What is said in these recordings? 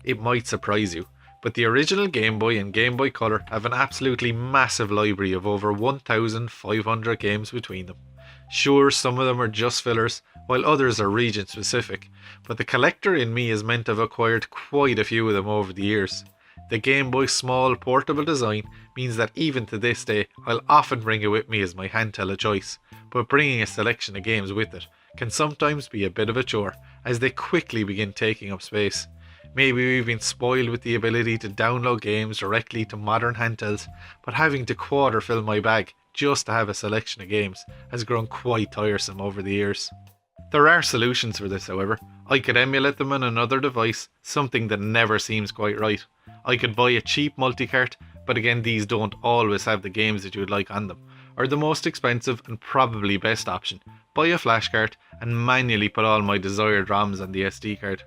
It might surprise you, but the original Game Boy and Game Boy Color have an absolutely massive library of over 1,500 games between them. Sure, some of them are just fillers, while others are region specific, but the collector in me is meant to have acquired quite a few of them over the years. The Game Boy's small portable design means that even to this day I'll often bring it with me as my handheld of choice, but bringing a selection of games with it can sometimes be a bit of a chore as they quickly begin taking up space. Maybe we've been spoiled with the ability to download games directly to modern handhelds, but having to quarter fill my bag just to have a selection of games has grown quite tiresome over the years. There are solutions for this, however. I could emulate them on another device, something that never seems quite right. I could buy a cheap multi-cart, but again these don't always have the games that you would like on them. Or the most expensive and probably best option, buy a flashcart and manually put all my desired ROMs on the SD card.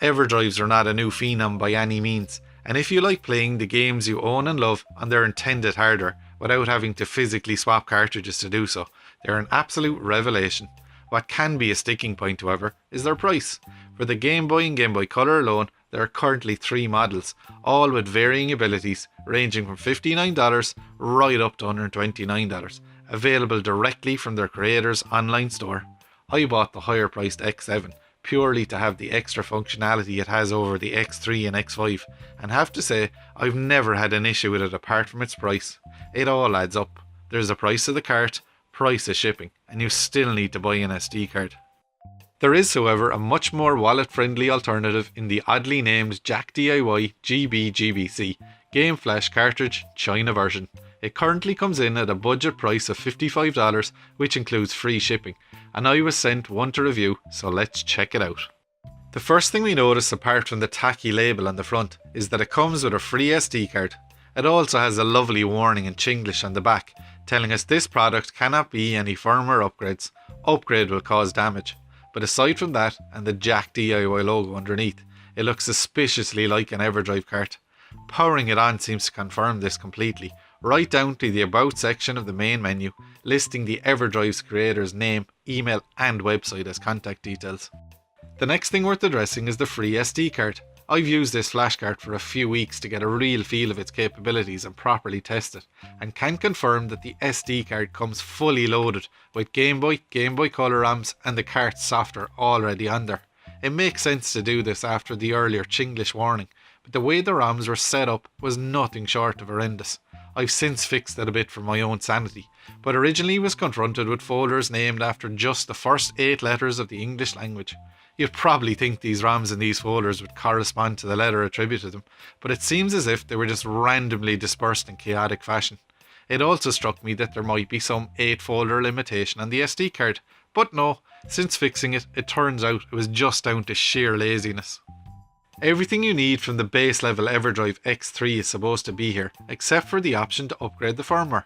Everdrives are not a new phenom by any means, and if you like playing the games you own and love on their intended hardware without having to physically swap cartridges to do so, they're an absolute revelation. What can be a sticking point, however, is their price. For the Game Boy and Game Boy Color alone, there are currently 3 models, all with varying abilities, ranging from $59 right up to $129, available directly from their creators' online store. I bought the higher priced X7, purely to have the extra functionality it has over the X3 and X5, and have to say, I've never had an issue with it apart from its price. It all adds up. There's the price of the cart, price of shipping, and you still need to buy an SD card. There is, however, a much more wallet-friendly alternative in the oddly named Jack DIY GB GBC Game Flash Cartridge China version. It currently comes in at a budget price of $55, which includes free shipping, and I was sent one to review, so let's check it out. The first thing we notice apart from the tacky label on the front is that it comes with a free SD card. It also has a lovely warning in Chinglish on the back, telling us this product cannot be any firmware upgrades. Upgrade will cause damage. But aside from that, and the Jack DIY logo underneath, it looks suspiciously like an Everdrive cart. Powering it on seems to confirm this completely, right down to the About section of the main menu, listing the Everdrive's creator's name, email and website as contact details. The next thing worth addressing is the free SD card. I've used this flashcart for a few weeks to get a real feel of its capabilities and properly test it, and can confirm that the SD card comes fully loaded with Game Boy, Game Boy Color ROMs and the cart's software already on there. It makes sense to do this after the earlier Chinglish warning, but the way the ROMs were set up was nothing short of horrendous. I've since fixed it a bit for my own sanity, but originally was confronted with folders named after just the first 8 letters of the English language. You'd probably think these ROMs in these folders would correspond to the letter attributed to them, but it seems as if they were just randomly dispersed in chaotic fashion. It also struck me that there might be some 8-folder limitation on the SD card, but no, since fixing it, it turns out it was just down to sheer laziness. Everything you need from the base level Everdrive X3 is supposed to be here, except for the option to upgrade the firmware.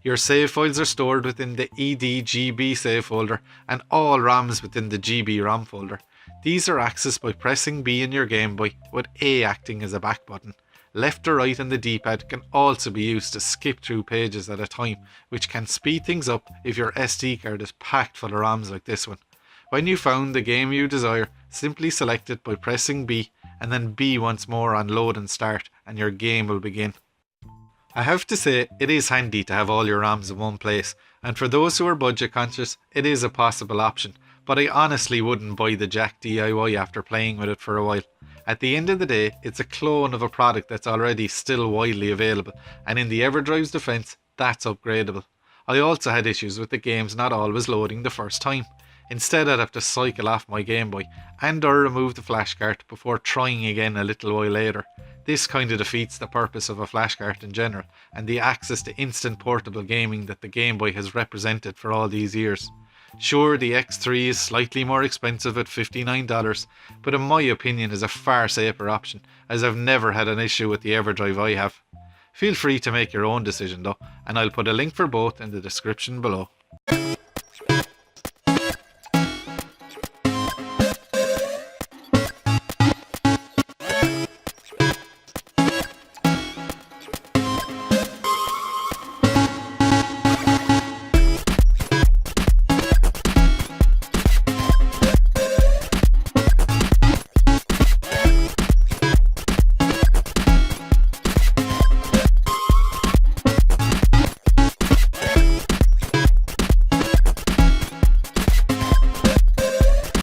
Your save files are stored within the EDGB save folder and all ROMs within the GB ROM folder. These are accessed by pressing B in your Game Boy, with A acting as a back button. Left or right on the D-pad can also be used to skip through pages at a time, which can speed things up if your SD card is packed full of ROMs like this one. When you found the game you desire, simply select it by pressing B and then B once more on load and start, and your game will begin. I have to say, it is handy to have all your ROMs in one place, and for those who are budget conscious, it is a possible option, but I honestly wouldn't buy the Jack DIY after playing with it for a while. At the end of the day, it's a clone of a product that's already still widely available, and in the Everdrive's defence, that's upgradable. I also had issues with the games not always loading the first time. Instead, I'd have to cycle off my Game Boy and or remove the flashcart before trying again a little while later. This kind of defeats the purpose of a flashcart in general, and the access to instant portable gaming that the Game Boy has represented for all these years. Sure, the X3 is slightly more expensive at $59, but in my opinion is a far safer option, as I've never had an issue with the Everdrive I have. Feel free to make your own decision though, and I'll put a link for both in the description below.